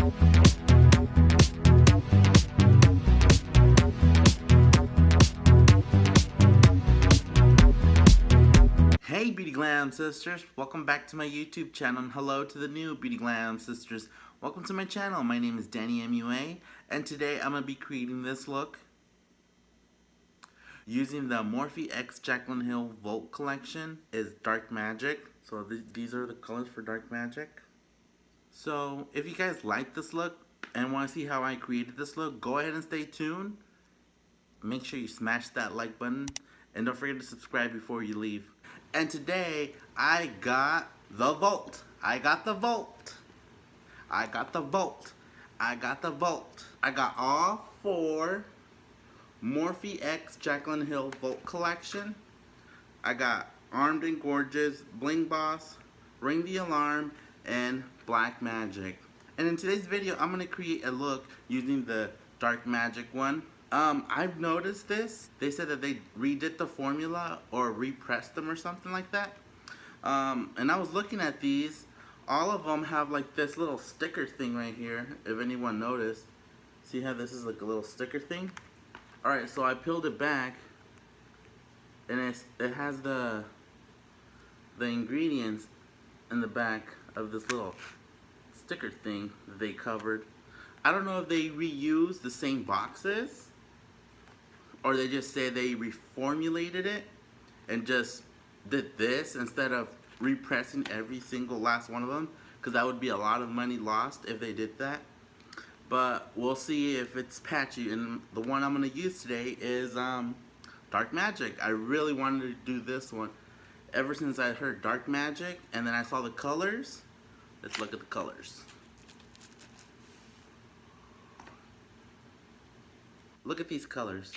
Hey Beauty Glam Sisters, welcome back to my YouTube channel, and hello to the new Beauty Glam Sisters. Welcome to my channel. My name is Danny MUA, and today I'm going to be creating this look using the Morphe X Jaclynhill Volt collection. Is Dark Magic. So these are the colors for Dark Magic. So if you guys like this look and want to see how I created this look, go ahead and stay tuned. Make sure you smash that like button and don't forget to subscribe before you leave. And today I got the Volt. I got the Volt. I got the Volt. I got the Volt. I got all four Morphe X Jaclynhill Volt collection. I got Armed and Gorgeous, Bling Boss, Ring the Alarm, and Black Magic. And in today's video, I'm gonna create a look using the Dark Magic one. I've noticed this. They said that they redid the formula or repressed them or something like that. And I was looking at these. All of them have like this little sticker thing right here, if anyone noticed. See how this is like a little sticker thing? Alright, so I peeled it back, and it has the ingredients in the back of this little sticker thing that they covered. I don't know if they reused the same boxes, or they just say they reformulated it and just did this instead of repressing every single last one of them, because that would be a lot of money lost if they did that. But we'll see if it's patchy. And the one I'm going to use today is Dark Magic. I really wanted to do this one ever since I heard Dark Magic, and then I saw the colors. Let's look at the colors. Look at these colors.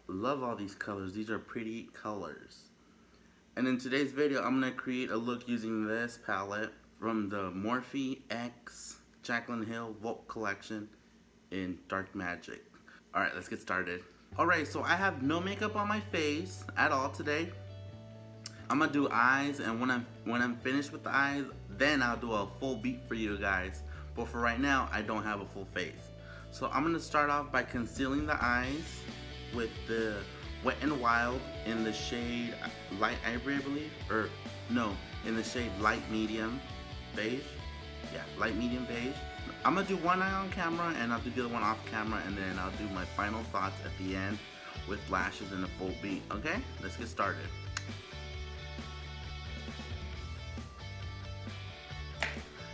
Love all these colors. These are pretty colors. And in today's video, I'm going to create a look using this palette from the Morphe X Jaclynhill Volt collection in Dark Magic. Alright, let's get started. Alright, so I have no makeup on my face at all today. I'm going to do eyes, and when I'm finished with the eyes, then I'll do a full beat for you guys. But for right now, I don't have a full face. So I'm going to start off by concealing the eyes with the Wet n Wild in the shade Light Ivory, I believe. Or, no, in the shade Light Medium Beige. Yeah, Light Medium Beige. I'm going to do one eye on camera, and I'll do the other one off camera, and then I'll do my final thoughts at the end with lashes and a full beat. Okay? Let's get started.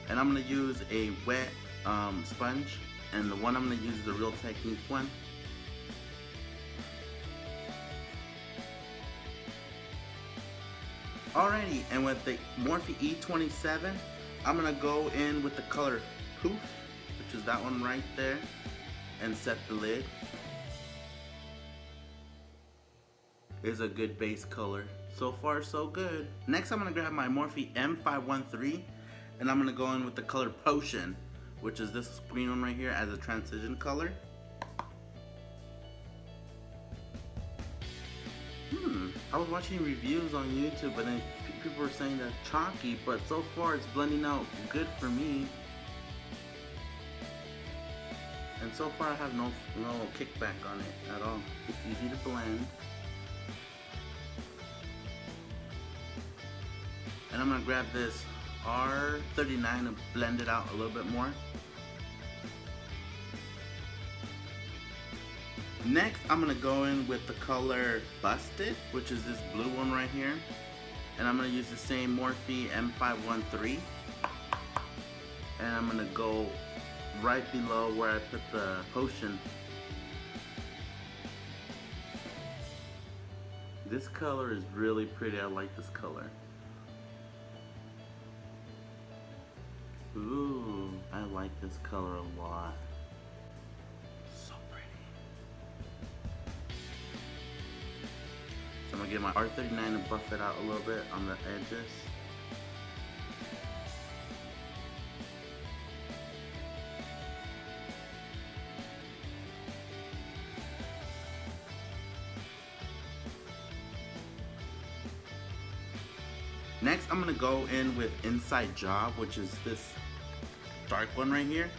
And I'm going to use a wet sponge. And the one I'm going to use is the Real Technique one. Alrighty, and with the Morphe E27, I'm going to go in with the color Poof, which is that one right there, and set the lid. It's a good base color. So far, so good. Next, I'm going to grab my Morphe M513, and I'm going to go in with the color Potion, which is this green one right here as a transition color. I was watching reviews on YouTube, and then people were saying that chalky, but so far it's blending out good for me. And so far I have no kickback on it at all. It's easy to blend. And I'm gonna grab this R39 and blend it out a little bit more. Next, I'm going to go in with the color Busted, which is this blue one right here. And I'm going to use the same Morphe M513. And I'm going to go right below where I put the Potion. This color is really pretty. I like this color. Ooh, I like this color a lot. So pretty. So I'm gonna get my R39 and buff it out a little bit on the edges. Next, I'm gonna go in with Inside Job, which is this dark one right here.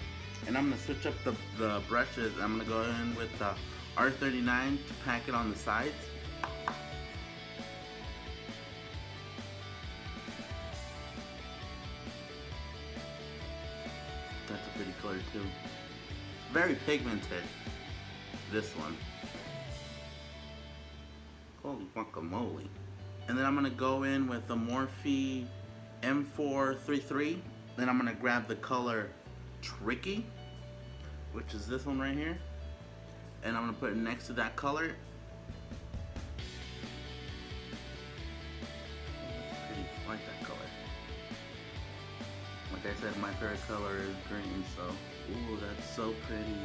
And I'm gonna switch up the brushes. I'm gonna go in with the R39 to pack it on the sides. That's a pretty color too. Very pigmented, this one. Holy guacamole. And then I'm gonna go in with the Morphe M433. Then I'm gonna grab the color Tricky, which is this one right here. And I'm gonna put it next to that color. That's pretty, I like that color. Like I said, my favorite color is green, so, ooh, that's so pretty.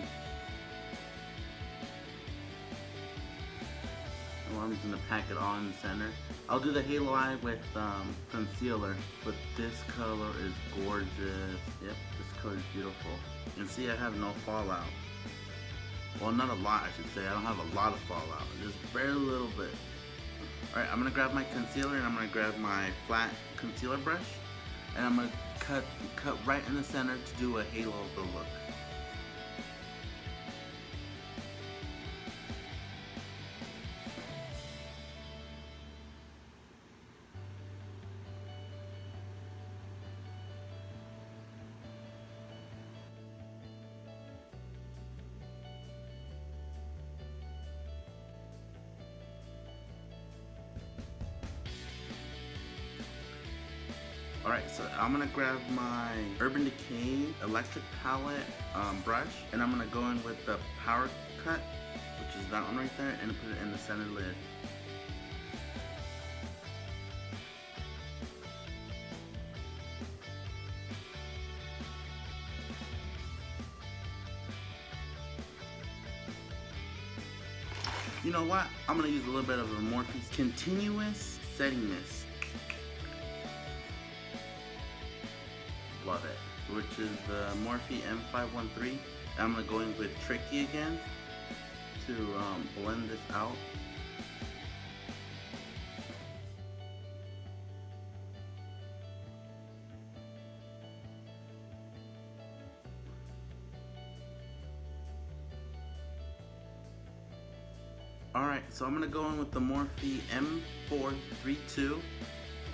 Well, I'm just gonna pack it all in the center. I'll do the halo eye with concealer, but this color is gorgeous. Yep, this color is beautiful. And see, I have no fallout. Well, not a lot, I should say. I don't have a lot of fallout, just very little bit. Alright, I'm gonna grab my concealer and I'm gonna grab my flat concealer brush, and I'm gonna cut right in the center to do a halo of the look. Alright, so I'm gonna grab my Urban Decay electric palette brush, and I'm gonna go in with the Power Cut, which is that one right there, and put it in the center lid. You know what? I'm gonna use a little bit of a Morphe Continuous Setting Mist. Love it. Which is the Morphe M513. I'm gonna go in with Tricky again to blend this out. Alright, so I'm gonna go in with the Morphe M432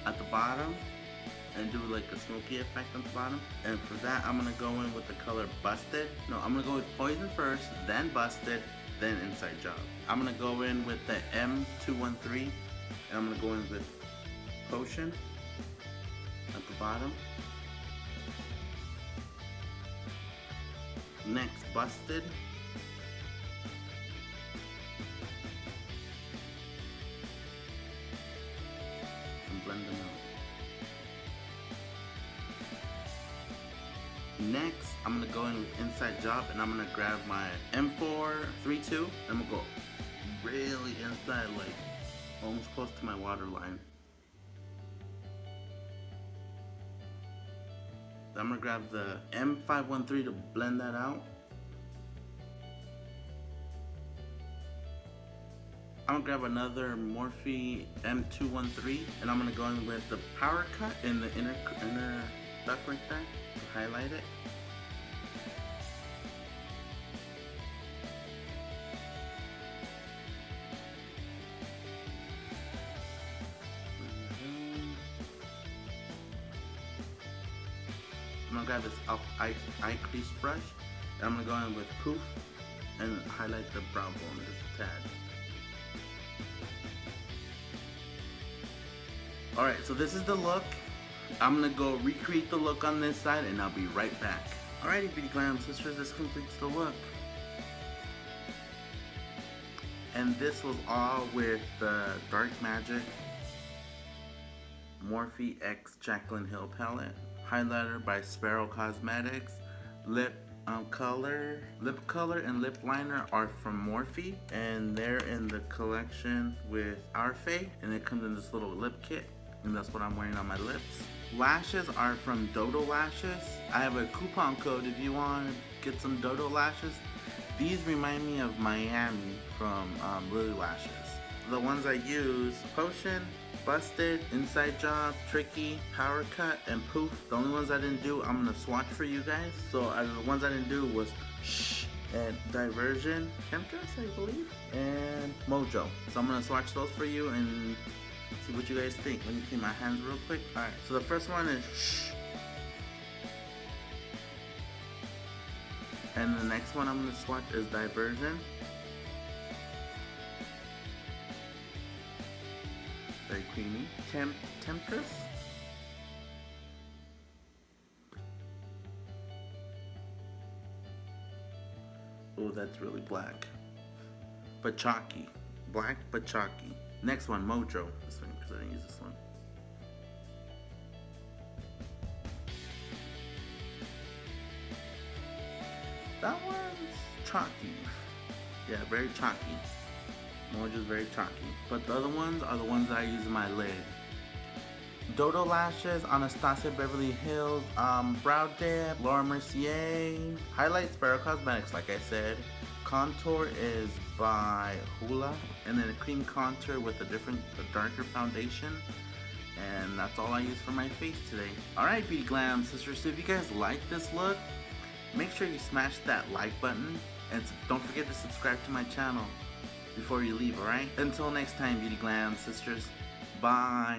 at the bottom and do like a smoky effect on the bottom. And for that, I'm gonna go in with the color Busted. No, I'm gonna go with Poison first, then Busted, then Inside Job. I'm gonna go in with the M213, and I'm gonna go in with Potion at the bottom. Next, Busted. And blend them out. Next, I'm gonna go in with Inside Job, and I'm gonna grab my M432, and I'm gonna go really inside, like almost close to my waterline. Then I'm gonna grab the M513 to blend that out. I'm gonna grab another Morphe M213, and I'm gonna go in with the Power Cut in the inner duct right there to highlight it. I'm gonna grab this eye crease brush, and I'm gonna go in with Poof and highlight the brow bone just a tad. Alright, so this is the look. I'm gonna go recreate the look on this side, and I'll be right back. Alrighty, Beauty Glam Sisters, this completes the look. And this was all with the Dark Magic Morphe X Jaclynhill palette. Highlighter by Sparrow Cosmetics. Lip color and lip liner are from Morphe, and they're in the collection with Arfe, and it comes in this little lip kit, and that's what I'm wearing on my lips. Lashes are from Dodolashes. I have a coupon code if you want to get some Dodolashes. These remind me of Miami from Lily Lashes. The ones I use, Potion, Busted, Inside Job, Tricky, Power Cut, and Poof. The only ones I didn't do, I'm gonna swatch for you guys. So out of the ones I didn't do was Shh and Diversion, Temptress, I believe, and Mojo. So I'm gonna swatch those for you and see what you guys think. Let me clean my hands real quick. Alright, so the first one is Shh. And the next one I'm gonna swatch is Diversion. Very creamy. Temptress. Oh, that's really black. But chalky. Black but chalky. Next one, Mojo. This one, because I didn't use this one. That one's chalky. Yeah, very chalky. Mojo's very chalky. But the other ones are the ones that I use in my lid. Dodolashes, Anastasia Beverly Hills, Brow Dip, Laura Mercier. Highlight Sparrow Cosmetics, like I said. Contour is by Hula. And then a cream contour with a darker foundation. And that's all I use for my face today. Alright, Beauty Glam Sisters, so if you guys like this look, make sure you smash that like button. And don't forget to subscribe to my channel before you leave, alright? Until next time, Beauty Glam Sisters. Bye.